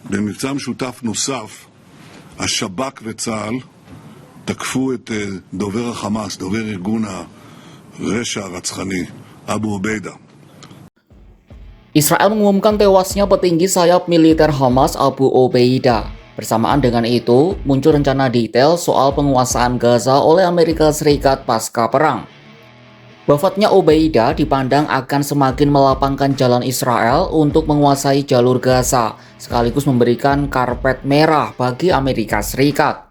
במבצע משותף נוסף, השב"כ וצה"ל תקפו את דובר החמאס, דובר ארגון הרשע הרצחני, אבו עוביידה. Israel mengumumkan tewasnya petinggi sayap militer Hamas Abu Obaida. Bersamaan dengan itu, muncul rencana detail soal penguasaan Gaza oleh Amerika Serikat pasca perang. Wafatnya Obaida dipandang akan semakin melapangkan jalan Israel untuk menguasai jalur Gaza, sekaligus memberikan karpet merah bagi Amerika Serikat.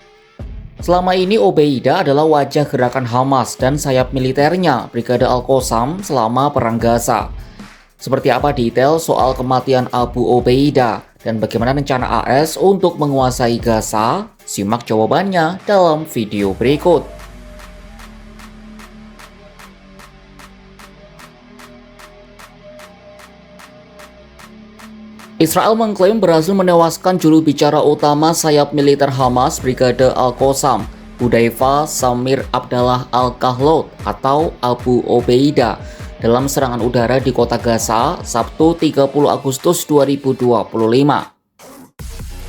Selama ini Obaida adalah wajah gerakan Hamas dan sayap militernya, Brigade Al-Qassam, selama perang Gaza. Seperti apa detail soal kematian Abu Obaida dan bagaimana rencana AS untuk menguasai Gaza? Simak jawabannya dalam video berikut. Israel mengklaim berhasil menewaskan juru bicara utama sayap militer Hamas Brigade Al-Qassam, Hudhaifa Shamir Abdallah Al-Kahlot atau Abu Obaida, dalam serangan udara di kota Gaza, Sabtu 30 Agustus 2025.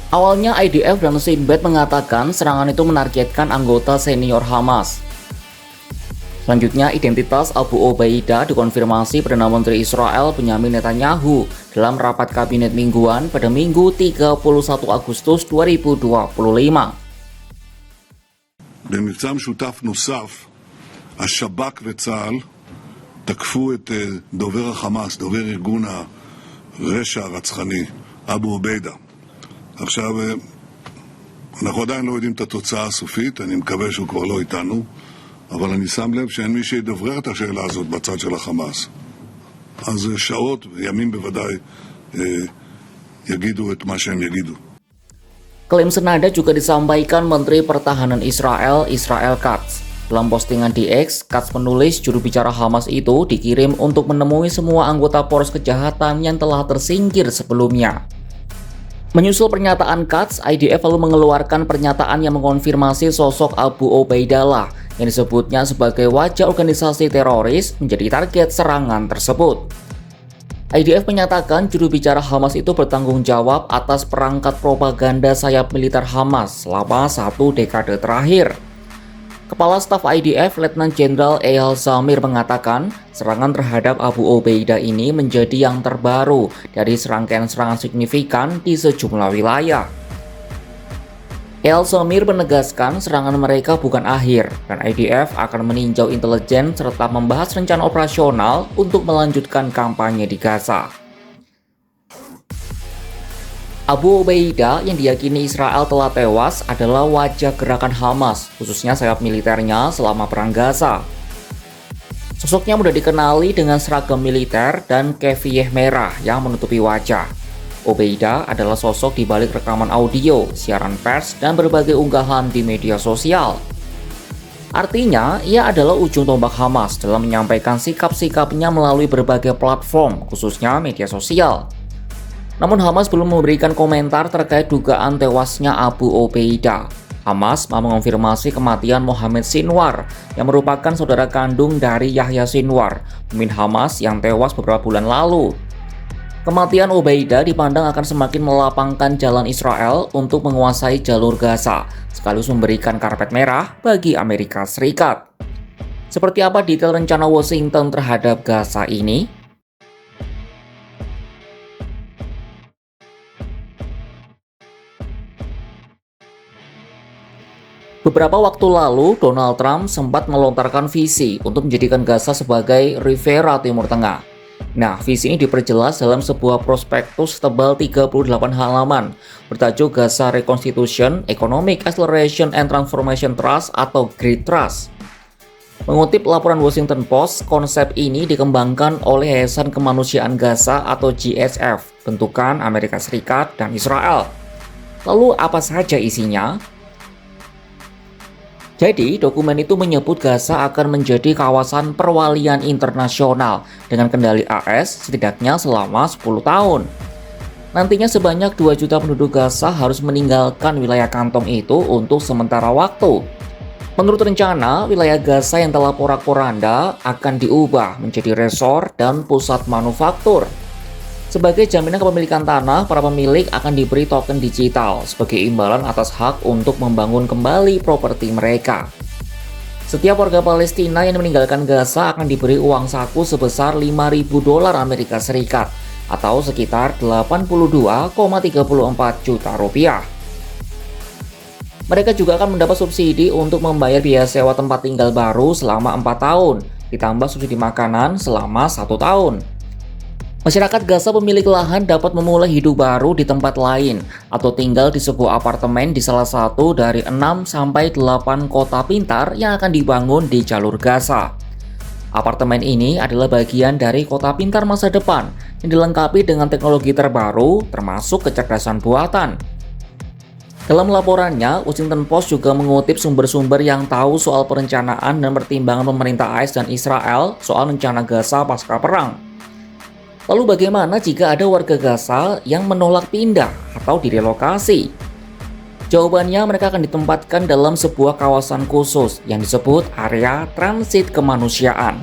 Awalnya IDF dan Shin Bet mengatakan serangan itu menargetkan anggota senior Hamas. Selanjutnya, identitas Abu Obaida dikonfirmasi Perdana Menteri Israel Benyamin Netanyahu dalam rapat kabinet mingguan pada Minggu 31 Agustus 2025. במבצע משותף נוסף, השב"כ וצה"ל תקפו את דובר החמאס, דובר ארגון הרשע הרצחני, אבו עוביידה. עכשיו, אנחנו עדיין לא יודעים את התוצאה הסופית, אני מקווה שהוא כבר לא איתנו, אבל אני שם לב שאין מי שידברר את השאלה הזאת בצד של החמאס. אז שעות וימים בוודאי יגידו את מה שהם יגידו. Klaim senada juga disampaikan Menteri Pertahanan Israel, Israel Katz. Dalam postingan di X, Katz menulis juru bicara Hamas itu dikirim untuk menemui semua anggota poros kejahatan yang telah tersingkir sebelumnya. Menyusul pernyataan Katz, IDF lalu mengeluarkan pernyataan yang mengonfirmasi sosok Abu Obaidallah yang disebutnya sebagai wajah organisasi teroris menjadi target serangan tersebut. IDF menyatakan juru bicara Hamas itu bertanggung jawab atas perangkat propaganda sayap militer Hamas selama 1 dekade terakhir. Kepala Staf IDF, Letnan Jenderal Eyal Zamir mengatakan serangan terhadap Abu Obaida ini menjadi yang terbaru dari serangkaian serangan signifikan di sejumlah wilayah. Eyal Zamir menegaskan serangan mereka bukan akhir dan IDF akan meninjau intelijen serta membahas rencana operasional untuk melanjutkan kampanye di Gaza. Abu Obaida yang diyakini Israel telah tewas adalah wajah gerakan Hamas, khususnya sayap militernya selama perang Gaza. Sosoknya mudah dikenali dengan seragam militer dan kefiyeh merah yang menutupi wajah. Obaida adalah sosok di balik rekaman audio, siaran pers, dan berbagai unggahan di media sosial. Artinya, ia adalah ujung tombak Hamas dalam menyampaikan sikap-sikapnya melalui berbagai platform, khususnya media sosial. Namun Hamas belum memberikan komentar terkait dugaan tewasnya Abu Obaida. Hamas mau mengonfirmasi kematian Mohammed Sinwar yang merupakan saudara kandung dari Yahya Sinwar, pemimpin Hamas yang tewas beberapa bulan lalu. Kematian Obaida dipandang akan semakin melapangkan jalan Israel untuk menguasai jalur Gaza, sekaligus memberikan karpet merah bagi Amerika Serikat. Seperti apa detail rencana Washington terhadap Gaza ini? Beberapa waktu lalu, Donald Trump sempat melontarkan visi untuk menjadikan Gaza sebagai Riviera Timur Tengah. Nah, visi ini diperjelas dalam sebuah prospektus tebal 38 halaman bertajuk Gaza Reconstitution, Economic Acceleration and Transformation Trust atau GREAT Trust. Mengutip laporan Washington Post, konsep ini dikembangkan oleh Yayasan Kemanusiaan Gaza atau GSF, bentukan Amerika Serikat dan Israel. Lalu apa saja isinya? Jadi, dokumen itu menyebut Gaza akan menjadi kawasan perwalian internasional dengan kendali AS setidaknya selama 10 tahun. Nantinya sebanyak 2 juta penduduk Gaza harus meninggalkan wilayah kantong itu untuk sementara waktu. Menurut rencana, wilayah Gaza yang telah porak-poranda akan diubah menjadi resor dan pusat manufaktur. Sebagai jaminan kepemilikan tanah, para pemilik akan diberi token digital sebagai imbalan atas hak untuk membangun kembali properti mereka. Setiap warga Palestina yang meninggalkan Gaza akan diberi uang saku sebesar 5.000 dolar Amerika Serikat atau sekitar 82,34 juta rupiah. Mereka juga akan mendapat subsidi untuk membayar biaya sewa tempat tinggal baru selama 4 tahun, ditambah subsidi makanan selama 1 tahun. Masyarakat Gaza pemilik lahan dapat memulai hidup baru di tempat lain atau tinggal di sebuah apartemen di salah satu dari 6-8 kota pintar yang akan dibangun di jalur Gaza. Apartemen ini adalah bagian dari kota pintar masa depan yang dilengkapi dengan teknologi terbaru termasuk kecerdasan buatan. Dalam laporannya, Washington Post juga mengutip sumber-sumber yang tahu soal perencanaan dan pertimbangan pemerintah AS dan Israel soal rencana Gaza pasca perang. Lalu bagaimana jika ada warga Gaza yang menolak pindah atau direlokasi? Jawabannya, mereka akan ditempatkan dalam sebuah kawasan khusus yang disebut area transit kemanusiaan.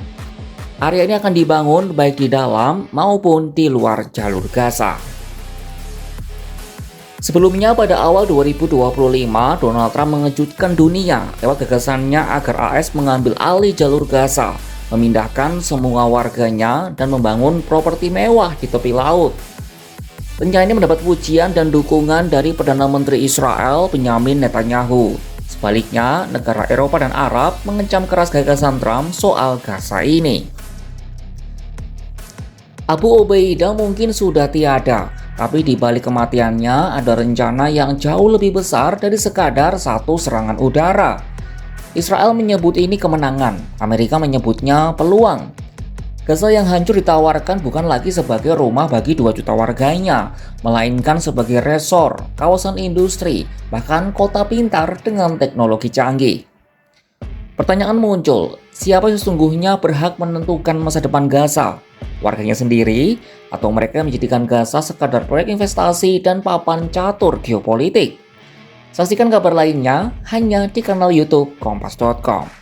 Area ini akan dibangun baik di dalam maupun di luar jalur Gaza. Sebelumnya pada awal 2025, Donald Trump mengejutkan dunia lewat gagasannya agar AS mengambil alih jalur Gaza, memindahkan semua warganya dan membangun properti mewah di tepi laut. Rencana ini mendapat pujian dan dukungan dari Perdana Menteri Israel Benjamin Netanyahu. Sebaliknya, negara Eropa dan Arab mengecam keras gagasan Trump soal Gaza ini. Abu Ubaidah mungkin sudah tiada, tapi di balik kematiannya ada rencana yang jauh lebih besar dari sekadar satu serangan udara. Israel menyebut ini kemenangan, Amerika menyebutnya peluang. Gaza yang hancur ditawarkan bukan lagi sebagai rumah bagi 2 juta warganya, melainkan sebagai resor, kawasan industri, bahkan kota pintar dengan teknologi canggih. Pertanyaan muncul, siapa sesungguhnya berhak menentukan masa depan Gaza? Warganya sendiri, atau mereka menjadikan Gaza sekadar proyek investasi dan papan catur geopolitik? Saksikan kabar lainnya hanya di kanal YouTube Kompas.com.